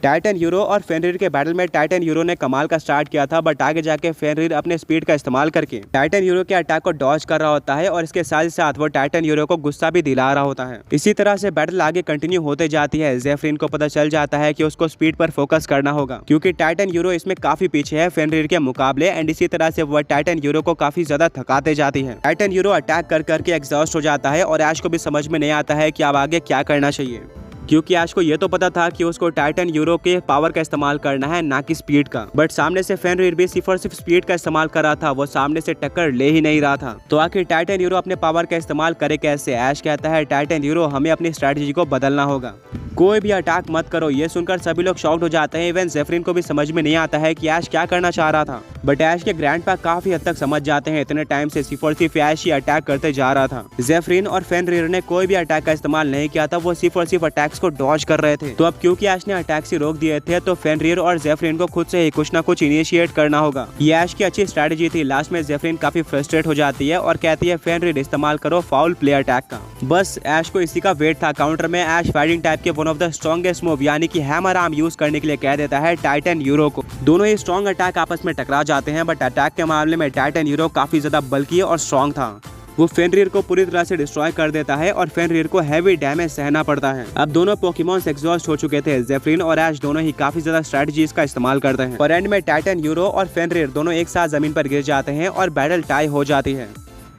Titan euro और फेनरिर के battle में टाइटन यूरो ने कमाल का स्टार्ट किया था, बट आगे जाके फेनरिर अपने स्पीड का इस्तेमाल करके टाइटन यूरो के अटैक को डॉज कर रहा होता है और इसके साथ ही साथ वो टाइटन यूरो को गुस्सा भी दिला रहा होता है। इसी तरह से बैटल आगे कंटिन्यू होते जाती है। जेफरिन को पता चल जाता है कि उसको स्पीड पर फोकस करना होगा क्योंकि टाइटन यूरो इसमें काफी पीछे है फेनरिर के मुकाबले, एंड इसी तरह से वह टाइटन यूरो को काफी ज्यादा थकाते जाती है। टाइटन यूरो अटैक कर करके एग्जॉस्ट हो जाता है और ऐश को भी समझ में नहीं आता है कि अब आगे क्या करना चाहिए, क्योंकि ऐश को ये तो पता था कि उसको टाइटन यूरो के पावर का इस्तेमाल करना है, ना कि स्पीड का। बट सामने से फेनरिर भी सिर्फ और सिर्फ स्पीड का इस्तेमाल कर रहा था, वो सामने से टक्कर ले ही नहीं रहा था। तो आखिर टाइटन यूरो अपने पावर का इस्तेमाल करे कैसे? ऐश कहता है टाइटन यूरो हमें अपनी स्ट्रैटेजी को बदलना होगा, कोई भी अटैक मत करो। ये सुनकर सभी लोग शॉक्ड हो जाते हैं। इवन जेफरिन को भी समझ में नहीं आता है कि ऐश क्या करना चाह रहा था, बट ऐश के ग्रैंडपा काफी हद तक समझ जाते हैं। इतने टाइम से सिर्फ और सिर्फ ऐश ही अटैक करते जा रहा था। जेफरिन और फेनरिर ने कोई भी अटैक का इस्तेमाल नहीं किया था, वो सिर्फ और सिर्फ अटैक्स को डॉज कर रहे थे। तो अब क्योंकि ऐश ने अटैक से रोक दिए थे, तो फेनरिर और जेफरिन को खुद से ही कुछ ना कुछ इनिशिएट करना होगा। ये ऐश की अच्छी स्ट्रैटेजी थी। लास्ट में जेफरिन काफी फ्रस्ट्रेट हो जाती है और कहती है फेनरिर इस्तेमाल करो फाउल प्ले अटैक का। बस ऐश को इसी का वेट था। काउंटर में ऐश फाइटिंग टाइप के one of the strongest move यानी कि हैमर आर्म यूज करने के लिए कह देता है टाइटन यूरो को। दोनों ही स्ट्रॉन्ग अटैक आपस में टकरा जाते हैं, बट अटैक के मामले में टाइटन यूरो काफी ज्यादा बल्कि और स्ट्रॉन्ग था। वो फेनरिर को पूरी तरह से डिस्ट्रॉय कर देता है और फेनरिर को हैवी डैमेज सहना पड़ता है। अब दोनों पोकेमॉन्स एग्जॉस्ट हो चुके थे। जेफरिन और ऐश दोनों ही काफी ज्यादा स्ट्रेटजीज का इस्तेमाल करते हैं और एंड में टाइटन यूरो और फेनरिर दोनों एक साथ जमीन पर गिर जाते हैं और बैटल टाई हो जाती है।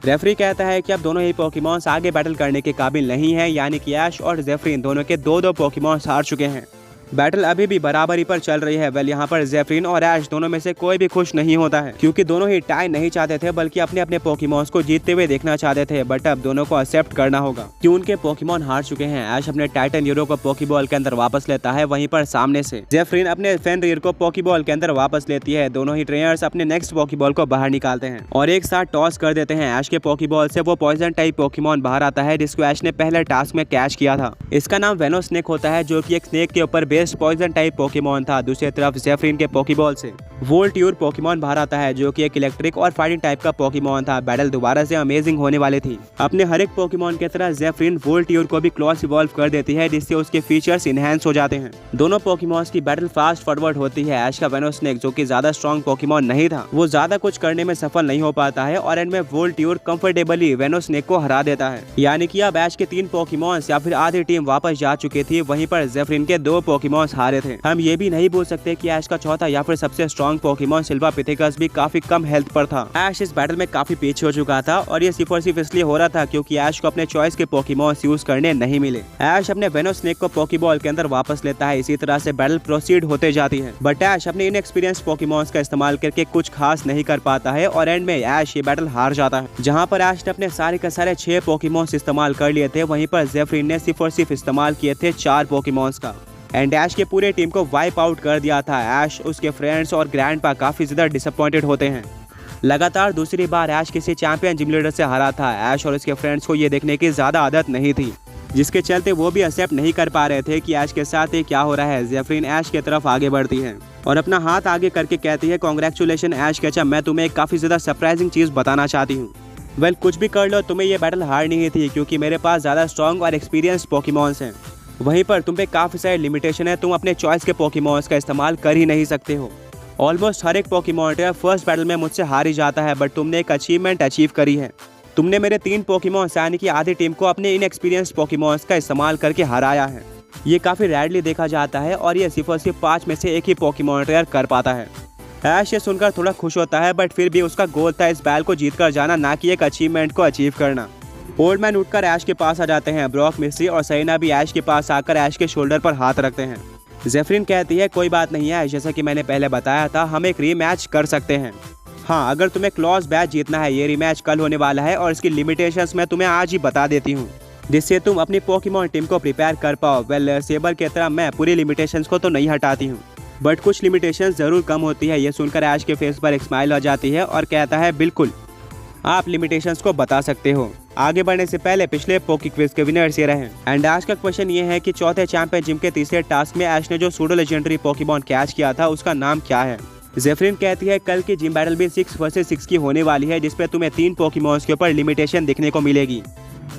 रेफरी कहता है कि अब दोनों ही पोकेमॉन्स आगे बैटल करने के काबिल नहीं है, यानी कि ऐश और जेफरिन दोनों के दो पोकेमॉन्स हार चुके हैं। बैटल अभी भी बराबरी पर चल रही है। वेल यहाँ पर जेफरिन और ऐश दोनों में से कोई भी खुश नहीं होता है क्योंकि दोनों ही टाई नहीं चाहते थे, बल्कि अपने अपने पोकेमॉन्स को जीतते हुए देखना चाहते थे। बट अब दोनों को एक्सेप्ट करना होगा कि उनके पोकेमॉन हार चुके हैं। ऐश अपने टाइटन यूरो को पोकेबॉल के अंदर वापस लेता है, वहीं पर सामने से जेफरिन अपने फेनरिर को पोकेबॉल के अंदर वापस लेती है। दोनों ही ट्रेनर्स अपने नेक्स्ट पोकेबॉल को बाहर निकालते हैं और एक साथ टॉस कर देते हैं। ऐश के पोकेबॉल से वो पॉइजन टाइप पोकेमॉन बाहर आता है जिसको ऐश ने पहले टास्क में कैच किया था। इसका नाम वेनोस्नेक होता है, जो कि एक स्नेक के ऊपर बेस्ड पॉइजन टाइप पोकेमॉन था। दूसरी तरफ जेफरिन के पोकेबॉल से वोल्ट्यूर पोकेमॉन बाहर आता है, जो कि एक इलेक्ट्रिक और फाइटिंग टाइप का पोकेमॉन था। बैटल दोबारा से अमेजिंग होने वाली थी। अपने हर एक पोकेमॉन की तरह जेफरिन वोल्ट्यूर को भी क्लॉस इवॉल्व कर देती है, जिससे उसके फीचर्स इनहेंस हो जाते हैं। दोनों पोकेमॉन्स की बैटल फास्ट फॉरवर्ड होती है। ऐश का वेनोस्नेक, जो कि ज्यादा स्ट्रॉन्ग पोकेमॉन नहीं था, वो ज्यादा कुछ करने में सफल नहीं हो पाता है और एंड में वोल्ट्यूर कंफर्टेबली वेनोस्नेक को हरा देता है। यानी कि अब ऐश के 3 पोकेमॉन्स या फिर आधी टीम वापस जा चुकी थी, वहीं पर जेफरिन के 2 पोकेमॉन्स हारे थे। हम ये भी नहीं भूल सकते कि ऐश का चौथा या फिर सबसे स्ट्रॉन्ग पोकेमॉन सिल्वा पिथेकस भी काफी कम हेल्थ पर था। ऐश इस बैटल में काफी पीछे हो चुका था और ये सिर्फ और सिर्फ इसलिए हो रहा था क्योंकि ऐश को अपने चॉइस के पोकेमॉन्स यूज करने नहीं मिले। ऐश अपने वेनोस्नेक को पोकेबॉल के अंदर वापस लेता है। इसी तरह से बैटल प्रोसीड होते जाती है, बट ऐश अपने इनएक्सपीरियंस पोकेमॉन्स का इस्तेमाल करके कुछ खास नहीं कर पाता है और एंड में ऐश ये बैटल हार जाता है। जहाँ पर ऐश ने अपने सारे के सारे 6 पोकेमॉन्स इस्तेमाल कर लिए थे, वहीं पर जेफरिन ने सिर्फ और सिर्फ इस्तेमाल किए थे 4 पोकेमॉन्स का एंड ऐश के पूरे टीम को वाइप आउट कर दिया था। ऐश, उसके फ्रेंड्स और ग्रैंडपा काफी ज्यादा डिसअपॉइंटेड होते हैं। लगातार दूसरी बार ऐश किसी चैंपियन जिम लीडर से हारा था। ऐश और उसके फ्रेंड्स को ये देखने की ज्यादा आदत नहीं थी, जिसके चलते वो भी एक्सेप्ट नहीं कर पा रहे थे कि ऐश के साथ ये क्या हो रहा है। जेफरिन ऐश की तरफ आगे बढ़ती है और अपना हाथ आगे करके कहती है कांग्रेचुलेशन ऐश केचा, मैं तुम्हें एक काफी ज्यादा सरप्राइजिंग चीज बताना चाहती हूँ। वेल कुछ भी कर लो, तुम्हें ये बैटल हारनी ही थी क्योंकि मेरे पास ज्यादा स्ट्रॉन्ग और एक्सपीरियंस पोकेमॉन्स हैं। वहीं पर तुम पे काफी सारे लिमिटेशन है, तुम अपने चॉइस के पोकेमॉन्स का इस्तेमाल कर ही नहीं सकते हो। ऑलमोस्ट हर एक पोकेमॉन फर्स्ट बैटल में मुझसे हार ही जाता है, बट तुमने एक अचीवमेंट अचीव करी है। तुमने मेरे 3 पोकेमॉन्स यानी कि आधी टीम को अपने इनएक्सपीरियंस पोकेमॉन्स का इस्तेमाल करके हराया है। ये काफी रेयरली देखा जाता है और ये सिर्फ और सिर्फ 5 में से एक ही पोकेमॉन कर पाता है। ऐश ये सुनकर थोड़ा खुश होता है, बट फिर भी उसका गोल था इस बैल को जीत कर जाना, ना कि एक अचीवमेंट को अचीव करना। ओल्ड मैन उठकर ऐश के पास आ जाते हैं। ब्रॉक, मिस्ट्री और सैना भी ऐश के पास आकर ऐश के शोल्डर पर हाथ रखते हैं। जेफरिन कहती है कोई बात नहीं है, जैसा कि मैंने पहले बताया था, हम एक रीमैच कर सकते हैं। हाँ, अगर तुम्हें क्लॉज बैच जीतना है, ये रीमैच कल होने वाला है और इसकी लिमिटेशंस मैं तुम्हें आज ही बता देती हूँ, जिससे तुम अपनी पोकेमॉन टीम को प्रिपेयर कर पाओ। वेल सेबर की तरह मैं पूरी लिमिटेशंस को तो नहीं हटाती हूँ, बट कुछ लिमिटेशंस जरूर कम होती है। ये सुनकर ऐश के फेस पर एक स्माइल आ जाती है और कहता है बिल्कुल, आप लिमिटेशंस को बता सकते हो। आगे बढ़ने से पहले पिछले पोकी क्विज के विनर्स ये रहे एंड आज का क्वेश्चन ये है कि चौथे चैंपियन जिम के तीसरे टास्क में ऐश ने जो सूडो लेजेंडरी पोकेमॉन कैच किया था उसका नाम क्या है। जेफरिन कहती है कल की जिम बैटल भी 6 वर्सेस 6 की होने वाली है, जिसपे तुम्हें 3 पोकेमॉन्स के ऊपर लिमिटेशन देखने को मिलेगी।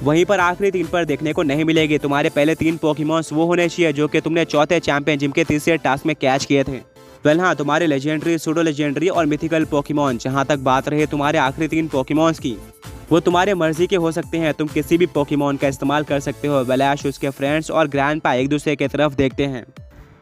वहीं पर आखिरी 3 पर देखने को नहीं मिलेगी। तुम्हारे पहले 3 पोकेमॉन्स वो होने चाहिए जो कि तुमने चौथे चैंपियन जिम के तीसरे टास्क में कैच किए थे। वेल हाँ, तुम्हारे लेजेंडरी, सूडो लेजेंडरी और मिथिकल पोकेमॉन। जहाँ तक बात रही तुम्हारे आखिरी 3 पोकेमॉन्स की, वो तुम्हारे मर्जी के हो सकते हैं। तुम किसी भी पोकेमॉन का इस्तेमाल कर सकते हो। वेलैश, उसके फ्रेंड्स और ग्रैंडपा एक दूसरे की तरफ देखते हैं।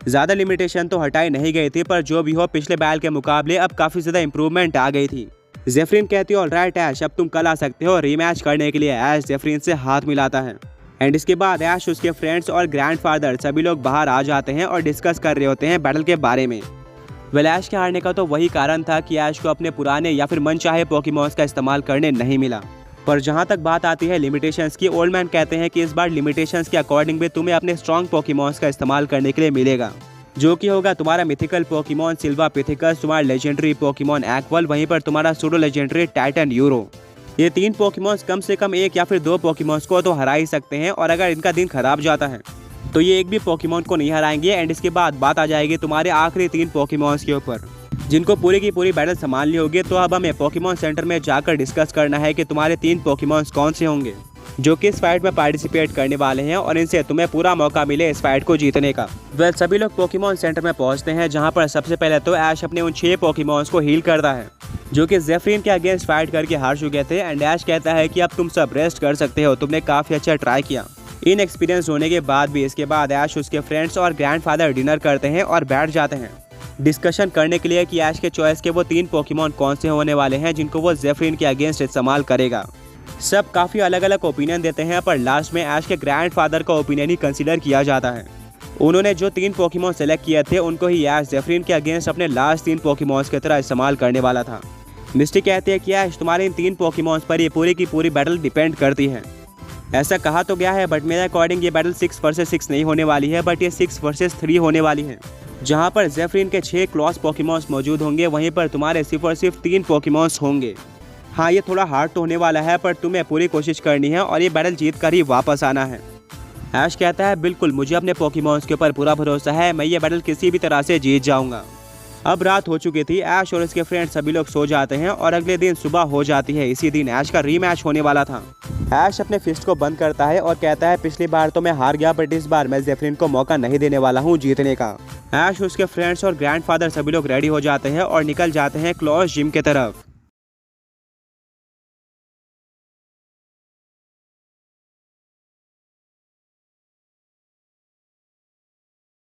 ज़्यादा लिमिटेशन तो हटाई नहीं गई थी, पर जो भी हो पिछले बैल के मुकाबले अब काफ़ी ज़्यादा इंप्रूवमेंट आ गई थी। जेफरिन कहती है ऑलराइट ऐश, अब तुम कल आ सकते हो रीमैच करने के लिए। ऐश जेफरिन से हाथ मिलाता है एंड इसके बाद ऐश, उसके फ्रेंड्स और ग्रैंडफादर सभी लोग बाहर आ जाते हैं और डिस्कस कर रहे होते हैं बैटल के बारे में। वेल ऐश के हारने का तो वही कारण था कि ऐश को अपने पुराने या फिर मनचाहे पोकेमॉन्स का इस्तेमाल करने नहीं मिला। पर जहां तक बात आती है लिमिटेशंस की, ओल्ड मैन कहते हैं कि इस बार लिमिटेशंस के अकॉर्डिंग भी तुम्हें अपने स्ट्रॉन्ग पोकेमॉन्स का इस्तेमाल करने के लिए मिलेगा, जो कि होगा तुम्हारा मिथिकल पोकेमॉन सिल्वा पिथिकस, तुम्हारा लेजेंडरी पोकेमॉन एक्वल, वहीं पर तुम्हारा सूडो लेजेंडरी टाइटन यूरो। ये 3 पोकेमॉन्स कम से कम 1 या फिर 2 पोकेमॉन्स को तो हरा ही सकते हैं, और अगर इनका दिन खराब जाता है तो ये एक भी पोकेमॉन को नहीं हराएंगे। एंड इसके बाद बात आ जाएगी तुम्हारे आखिरी 3 पोकेमॉन्स के ऊपर, जिनको पूरी की पूरी बैटल संभालनी होगी। तो अब हमें पोकेमॉन सेंटर में जाकर डिस्कस करना है कि तुम्हारे 3 पोकेमॉन्स कौन से होंगे जो कि इस फाइट में पार्टिसिपेट करने वाले हैं, और इनसे तुम्हें पूरा मौका मिले इस फाइट को जीतने का। वेल सभी लोग पोकेमॉन सेंटर में पहुंचते हैं, जहां पर सबसे पहले तो ऐश अपने उन 6 पोकेमॉन्स को हील करता है जो कि जेफरिन के अगेंस्ट फाइट करके हार चुके थे। एंड ऐश कहता है कि अब तुम सब रेस्ट कर सकते हो, तुमने काफी अच्छा ट्राई किया इन एक्सपीरियंस होने के बाद भी। इसके बाद ऐश, उसके फ्रेंड्स और ग्रैंडफादर डिनर करते हैं और बैठ जाते हैं डिस्कशन करने के लिए कि ऐश के चॉइस के वो 3 पोकेमॉन कौन से होने वाले हैं जिनको वो जेफरिन के अगेंस्ट इस्तेमाल करेगा। सब काफ़ी अलग अलग ओपिनियन देते हैं, पर लास्ट में ऐश के ग्रैंडफादर का ओपिनियन ही कंसीडर किया जाता है। उन्होंने जो 3 पोकेमॉन सेलेक्ट किए थे उनको ही ऐश जेफरिन के अगेंस्ट अपने लास्ट 3 पोकेमॉन्स की तरह इस्तेमाल करने वाला था। मिस्टी कहती है कि ऐश तुम्हारे इन 3 पोकेमॉन्स पर ये पूरी की पूरी बैटल डिपेंड करती है। ऐसा कहा तो गया है, बट मेरे अकॉर्डिंग ये बैटल 6 वर्सेस 6 नहीं होने वाली है, बट ये 6 वर्सेस 3 होने वाली है, जहां पर जेफरिन के 6 क्लॉस पोकेमॉन्स मौजूद होंगे, वहीं पर तुम्हारे सिर्फ और सिर्फ 3 पोकेमॉन्स होंगे। हाँ, ये थोड़ा हार्ड तो होने वाला है, पर तुम्हें पूरी कोशिश करनी है और ये बैटल जीत कर ही वापस आना है। ऐश कहता है बिल्कुल, मुझे अपने पोकेमॉन्स के ऊपर पूरा भरोसा है, मैं ये बैटल किसी भी तरह से जीत जाऊंगा। अब रात हो चुकी थी, ऐश और इसके फ्रेंड्स सभी लोग सो जाते हैं और अगले दिन सुबह हो जाती है। इसी दिन ऐश का रीमैच होने वाला था। ऐश अपने फिस्ट को बंद करता है और कहता है पिछली बार तो मैं हार गया, बट इस बार मैं जेफरिन को मौका नहीं देने वाला हूँ जीतने का। ऐश, उसके फ्रेंड्स और ग्रैंडफादर सभी लोग रेडी हो जाते हैं और निकल जाते हैं क्लॉस जिम की तरफ।